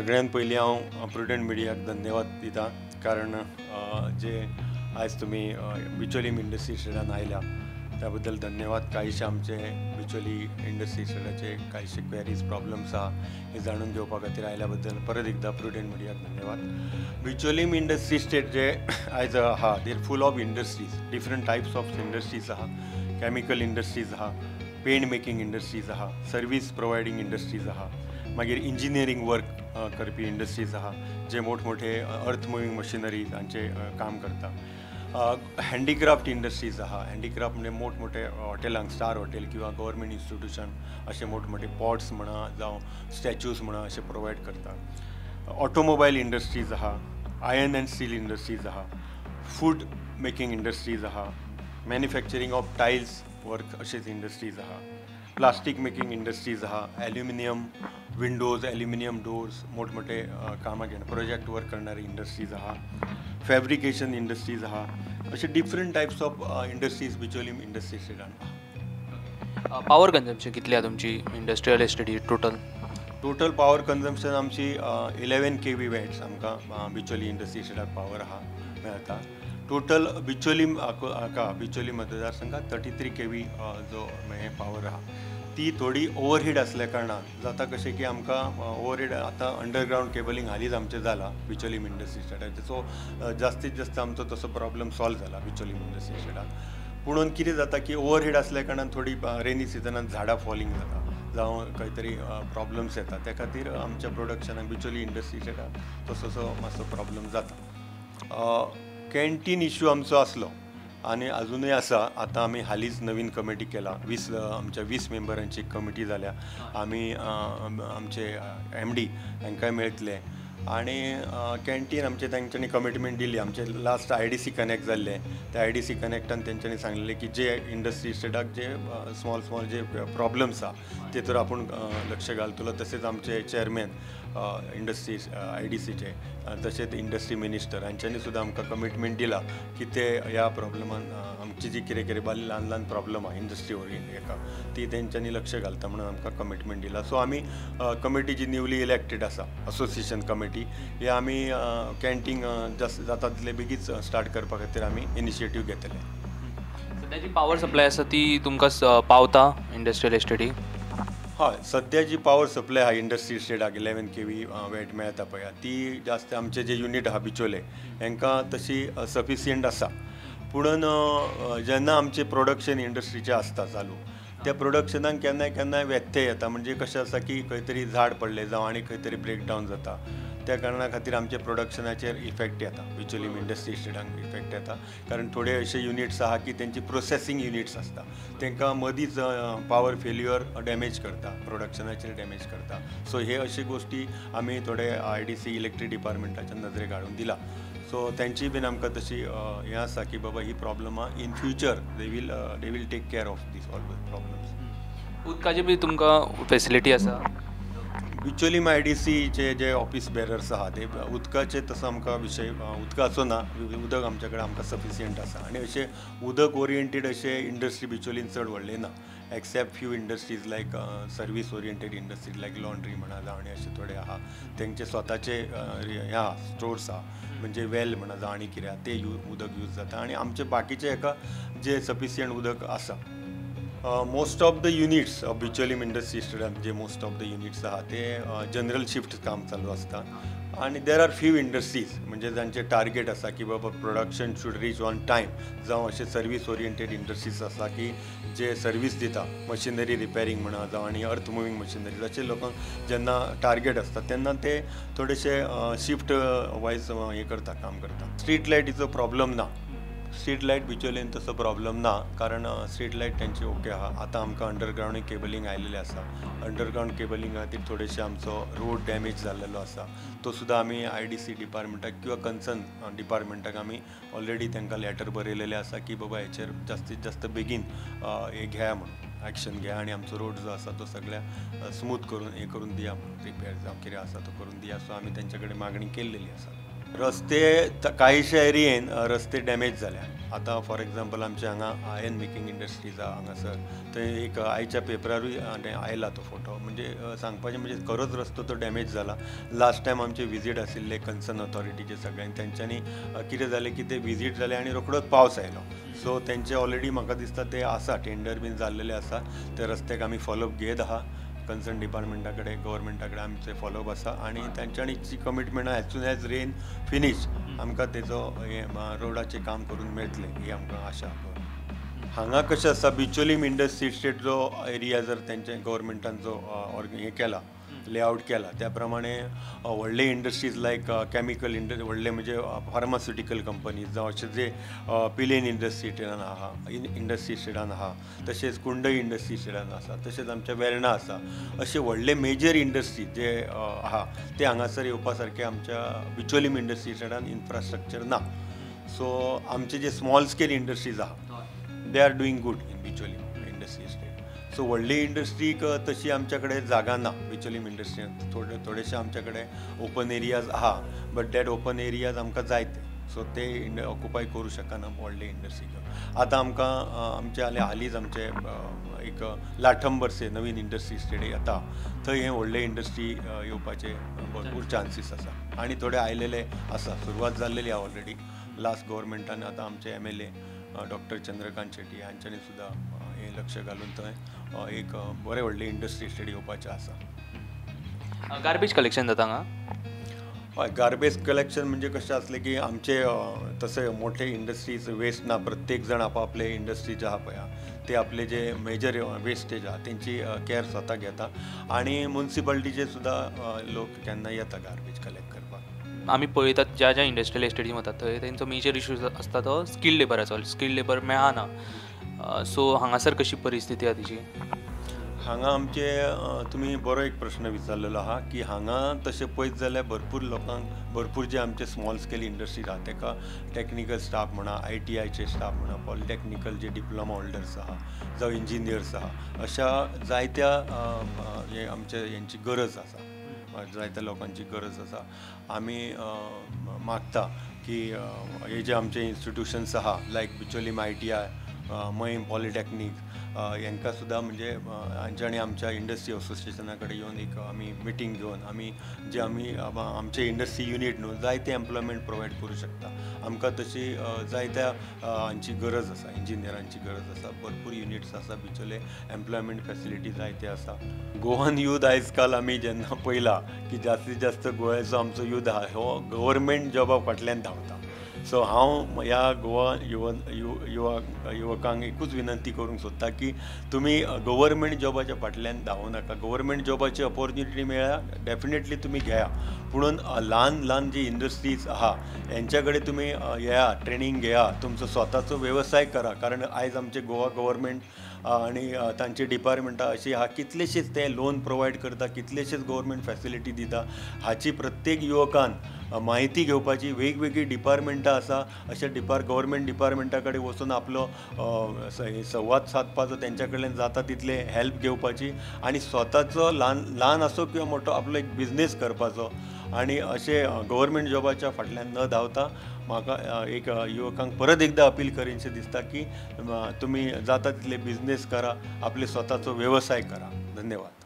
सगळ्यात पयलीं हांव प्रुडंट मिडियाक धन्यवाद दिता कारण जे आज तुम्ही बिचोली इंडस्ट्री स्टेडान आयल्या त्या बद्दल धन्यवाद. कांयशे आमचे बिचोली इंडस्ट्री स्टेडाचे कांयशे क्वेरीज प्रॉब्लेम्स आहा हे जाणून घेवपा खातीर आयल्या बद्दल परत एकदा प्रुडंट मिडियाक धन्यवाद. बिचोली इंडस्ट्री स्टेट जे आयज आहा there full of industries, different types of industries आहा. केमिकल इंडस्ट्रीज आहा, पेंट मेकिंग इंडस्ट्रीज आहा, सर्वीस प्रोवायडींग इंडस्ट्रीज आहा, मागीर इंजिनियरींग वर्क करपी इंडस्ट्रीज आहा जे मोठमोठे अर्थ मुव्हिंग मशिनरीज हांचे काम करता. हँडीक्राफ्ट इंडस्ट्रीज आहा. हँडीक्राफ्ट म्हणजे मोठमोठे हॉटेलांक, स्टार हॉटेल किंवा गव्हर्मेंट इन्स्टिट्यूशन असे मोठमोठे पॉट्स म्हणा जावं स्टॅच्यूज म्हणा असे प्रोवायड करता. ऑटोमोबाईल इंडस्ट्रीज आहा, आयर्न अँड स्टील इंडस्ट्रीज आहा, फूड मेकिंग इंडस्ट्रीज आहा, मॅन्युफॅक्चरींग ऑफ टायल्स वर्क अशेच इंडस्ट्रीज आहा. प्लास्टीक मेकिंग इंडस्ट्रीज आहा, ॲल्युमिनियम विंडोज, ॲल्युमिनियम डोर्स मोठमोठे कामां घेण प्रोजेक्ट वर्क करणारी इंडस्ट्रीज आहा. फॅब्रिकेशन इंडस्ट्रीज आहा. असे different types of industries Bicholi industry स्टेटान आहा. पॉवर कन्झम्पशन कितली आहा तुमची इंडस्ट्रियल एस्टेटी टोटल पॉवर कन्झम्पशन आमची 11 kV वॅट्स आमकां बिचोली इंडस्ट्री स्टेटाक पॉवर आहा मेळटा. टोटल बिचोली बिचोली मतदारसंघात 33 kV जो पॉवर आहा ती थोडी ओवरहीट असल्या कारणान जाता कशें की आमकां ओवरहीट आतां अंडरग्रावंड केबलिंग हालींच आमचें जाला बिचोली इंडस्ट्री स्टेटाचेर. सो जास्तीत जास्त आमचो तसो प्रॉब्लम सॉल्व जाला बिचोली इंडस्ट्री स्टेटाक. पुणून कितें जाता की ओवरहीट असल्या कारणान थोडी रेनी सिजनान झाडां फॉलिंग जाता जावं खंय तरी प्रॉब्लम्स येता. त्या खातीर आमच्या प्रोडक्शनाक बिचोली इंडस्ट्री स्टेटाक तसो मातसो प्रॉब्लम जाता. कॅन्टीन इश्यू आमचो आसलो आनी अजूनय आसा. आतां आमी हालींच नवीन कमिटी केला. आमच्या 20 मेंबरांची कमिटी जाल्या. आमी आमचे MD हांकांय मेळटले आनी कॅन्टीन आमचे तांच्यांनी कमिटमेंट दिली. आमचे लास्ट IDC कनेक्ट जाल्ले. त्या IDC कनेक्टान तेंच्यांनी सांगलें की जे इंडस्ट्री स्टेटाक जे स्मॉल जे प्रॉब्लम्स आहा ते तर आपूण लक्ष घालतलो. तशेंच आमचे चेअरमॅन इंडस्ट्रीज IDCचे तशेंच इंडस्ट्री मिनिस्टर हांच्यांनी सुद्दां आमकां कमिटमेंट दिला की ते ह्या प्रॉब्लमान आमची जी कितें कितें ल्हान ल्हान प्रॉब्लम आहा इंडस्ट्री हेका ती तेंच्यांनी लक्ष घालता म्हणून आमकां कमिटमेंट दिला. सो आमी कमिटी जी न्यूली इलेक्टेड आसा असोसिएशन कमिटी हे आमी कॅन्टीन जाता तितले बेगीच स्टार्ट करपा खातीर आमी इनिशिएटीव घेतले. सद्याची पॉवर सप्लाय आसा ती तुमकां पावता इंडस्ट्रियल एस्टेटीक? हय, सद्या जी पॉवर सप्लाय आहा इंडस्ट्री स्टेटाक 11 kV वॅट मेळटा पळय ती जास्त आमचे जे युनीट आहा बिचोले हांकां तशी सफिशियंट आसा. पुणून जेन्ना आमचे प्रोडक्शन इंडस्ट्रीचें आसता चालू त्या प्रोडक्शनाक केन्नाय केन्नाय व्यत्यय येता. म्हणजे कशें आसा की खंय तरी झाड पडलें जावं आनी खंय तरी ब्रेकडावन जाता. त्या कारणां खातीर आमच्या प्रोडक्शनाचेर इफेक्ट येता. बिचोली इंडस्ट्री स्टेटाक इफेक्ट येता कारण थोडे अशे युनिट्स आहा की तेंची प्रोसेसींग युनिट्स आसता तांकां मदींच पॉवर फेल्युअर डॅमेज करता, प्रोडक्शनाचेर डॅमेज करता. सो हे अशे गोश्टी आमी थोडे IDC इलेक्ट्रीक डिपार्टमेंटाच्या नजरेक हाडून दिला. सो तेंची बीन आमकां तशी हें आसा की बाबा ही प्रॉब्लम आहा in future they will take care of these all problems. उदकाची बी तुमकां फेसिलिटी आसा? बिचोली IDCचे जे ऑफिस बेरर्स आहा ते उदकाचे तसो आमकां विशय उदकाचो ना. उदक आमच्या कडेन आमकां सफिशियंट आसा आनी अशे उदक ओरिएंटेड अशे इंडस्ट्री बिचोलीन चड व्हडले ना एक्सेप्ट फ्यू इंडस्ट्रीज लायक सर्वीस ओरिएंटेड इंडस्ट्रीज लायक लॉन्ड्री म्हणा जावं आनी अशे थोडे आहा तेंचे स्वताचे हे आहा स्टोर्स आहा म्हणजे वेल म्हणा जावं आनी कितें आहा ते उदक यूज जाता. आनी आमचे बाकीचे हेका जे सफिशियंट उदक आसा. Most of the units of Bicholi industry स्टेटान जे मोस्ट ऑफ द युनिट्स आहा ते जनरल शिफ्ट काम चालू आसता. आनी देर आर फ्यू इंडस्ट्रीज म्हणजे जांचे टार्गेट आसा की बाबा production should reach on time जावं अशे सर्वीस ओरिएंटेड इंडस्ट्रीज आसा की जे सर्वीस दिता मशिनरी रिपेरींग म्हणा जावं आनी अर्थ मुव्हिंग मशिनरीज अशे लोकांक जेन्ना टार्गेट आसता तेन्ना ते थोडेशे शिफ्ट वायज हे करता काम करता. स्ट्रीट लायटीचो प्रॉब्लम ना. स्ट्रीट लायट बिचोलेन तसो प्रॉब्लम ना कारण स्ट्रीट लायट तेंचे ओके आहा. आतां आमकां अंडरग्रावंड केबलिंग आयलेलें आसा. अंडरग्रावंड केबलिंगा खातीर थोडेशे आमचो रोड डॅमेज जाल्लो आसा तो सुद्दां आमी IDC डिपार्टमेंटाक किंवा कन्सर्न डिपार्टमेंटाक आमी ऑलरेडी तांकां लेटर बरयलेलें आसा की बाबा हेचेर जास्तीत जास्त बेगीन हे घेया म्हणून ॲक्शन घ्या आनी आमचो रोड जो आसा तो सगळ्या स्मूथ करून हे करून दिया म्हणून रिपेर जावं कितें आसा तो करून दिया. सो आमी तेंचे कडेन मागणी केल्लेली आसा. रस्ते काहीशा एरियेन रस्ते डॅमेज जाल्या. आतां फॉर एग्जाम्पल आमचे हांगा आयन मेकिंग इंडस्ट्रीज आहा हांगासर, थंय एक आयच्या पेपरारूय आयला तो फोटो. म्हणजे सांगपाचें म्हणजे खरोच रस्तो तो डॅमेज जाला. लास्ट टायम आमचे विजीट आशिल्ले कन्सर्न ऑथॉरिटीचे सगळ्यांक, तेंच्यांनी कितें जालें की ते विजीट जाले आनी रोखडोच पावस आयलो. सो तेंचे ऑलरेडी म्हाका दिसता ते आसा टेंडर बीन जाल्लेले आसा. ते रस्त्याक आमी फॉलोअप घेत आहा. कन्सर्न डिपार्टमेंटा कडेन गव्हर्मेंटा कडेन आमचे फॉलोअप आसा आनी तांच्यांनी commitment as soon as rain finish आमकां तेजो हे रोडाचें काम करून मेळटलें ही आमकां आशा. हांगा कशें आसा, बिचोलीम इंडस्ट्री इस्टेट जो एरिया जर तेंचे गव्हर्मेंटान जो हें केला, लेआउट केला, त्या प्रमाणे व्हडले इंडस्ट्रीज लायक कॅमिकल व्हडले म्हणजे फार्मास्युटिकल कंपनीज जावं अशे जे पिलेन इंडस्ट्री इस्टेटान आहा, इंडस्ट्री इस्टेटान आहा, तशेंच कुंडय इंडस्ट्री इस्टेटान आसा, तशेंच आमच्या वेर्णा आसा. अशे व्हडले मेजर इंडस्ट्री जे आहा ते हांगासर येवपा सारके आमच्या बिचोलीम इंडस्ट्री इस्टेटान इन्फ्रास्ट्रक्चर ना. सो आमचे जे स्मॉल स्केल इंडस्ट्रीज आहा they are doing good in Bicholim industry estate. So व्हडली इंडस्ट्रीक तशी आमच्या कडेन जागा ना बिचोलीम इंडस्ट्रींत. थोडेशे आमच्या कडेन ओपन एरियाज आहा, बट दॅट ओपन एरियाज आमकां जाय ते, सो ते ऑक्युपाय करूं शकना व्हडले इंडस्ट्रीक. आतां आमकां आमचे हालींच आमचे एक लाठंबरसे नवीन इंडस्ट्री इस्टेट येता, थंय हे व्हडले इंडस्ट्री येवपाचे भरपूर चान्सीस आसा आनी थोडे आयलेले आसा. सुरवात जाल्लेली आहा ऑलरेडी. लास्ट गव्हर्मेंटान आतां आमचे MLA डॉक्टर चंद्रकांत शेट्टी हांच्यांनी सुद्दां हे लक्ष घालून थंय एक बरे व्हडले इंडस्ट्री इस्टेट येवपाचें आसा. गार्बेज कलेक्शन जाता हांगा? हय, गार्बेज कलेक्शन म्हणजे कशें आसलें की आमचे तसे मोठे इंडस्ट्रीज वेस्ट ना. प्रत्येक जण आपापले इंडस्ट्री जे आहा पळय ते आपले जे मेजर वेस्टेज आहा तेंची केअर स्वता घेता आनी म्युनिसिपालिटीचे सुद्दां लोक केन्ना येता गार्बेज कलेक्ट करपाक. आमी पळयतात ज्या ज्या इंडस्ट्रियल एस्टेटीन वतात थंय तेंचो मेजर इशू आसता तो स्किल्ड लेबराचो. स्किल्ड लेबर मेळना. सो हांगासर कशी परिस्थिती आहा तिची? हांगा आमचे तुमी बरो एक प्रश्न विचारलेलो आहा की हांगा तशें पळयत जाल्यार भरपूर लोकांक भरपूर जे आमचे स्मॉल स्केल इंडस्ट्रीज आहा तेका टेक्निकल स्टाफ म्हणा, ITIचे स्टाफ म्हणा, पॉलिटेक्निकल जे डिप्लोमा होल्डर्स आहा जावं इंजिनियर्स आहा, अशा जायत्या हे आमचे हेंची गरज आसा, जायत्या लोकांची गरज आसा. आमी मागता की हे जे आमचे इन्स्टिट्यूशन्स आहा लायक बिचोलीम ITI, मैम पॉलिटेक्नीक, हांकां सुद्दां म्हणजे हांच्यांनी आमच्या इंडस्ट्री असोसिएशना कडेन येवन एक आमी मिटींग घेवन आमी जे आमचे इंडस्ट्री युनीट न्हू जायते एम्प्लॉयमेंट प्रोवायड करूं शकता. आमकां तशी जायत्या हांची गरज आसा, इंजिनियरांची गरज आसा. भरपूर युनिट्स आसा बिचोले, एम्प्लॉयमेंट फॅसिलिटी जायते आसा. गोवन यूथ आयज काल आमी जेन्ना पळयला की जास्तीत जास्त गोंयचो आमचो यूथ आहा हो गव्हर्मेंट जॉबा फाटल्यान धांवता. सो हांव ह्या गोवा युवकांक एकूच विनंती करूंक सोदता की तुमी गव्हर्मेंट जॉबाच्या फाटल्यान धांवू नाका. गव्हर्मेंट जॉबाची ऑपॉर्च्युनिटी मेळ्ळ्या डेफिनेटली तुमी घेया, पुणून ल्हान ल्हान जी इंडस्ट्रीज आहा हेंच्या कडेन तुमी येया, ट्रेनींग घेया, तुमचो स्वताचो वेवसाय करा. कारण आयज आमचे गोवा गव्हर्मेंट आनी तांचे डिपार्टमेंटां अशी आहा कितलेशेच ते लोन प्रोवायड करता, कितलेशेच गव्हर्मेंट फॅसिलिटी दिता. हाची प्रत्येक युवकान माहिती घेवपाची. वेगवेगळी डिपार्टमेंटां आसा, अशा गव्हर्मेंट डिपार्टमेंटा कडेन वचून आपलो संवाद सादपाचो, तेंच्या कडल्यान जाता तितले हेल्प घेवपाची आनी स्वताचो ल्हान आसो किंवा मोठो आपलो एक बिझनेस करपाचो. आनी अशे गव्हर्मेंट जॉबाच्या फाटल्यान न धांवता म्हाका एक युवकांक परत एकदा अपील करीनशें दिसता की तुमी जाता तितले बिझनेस करा, आपले स्वताचो वेवसाय करा. धन्यवाद.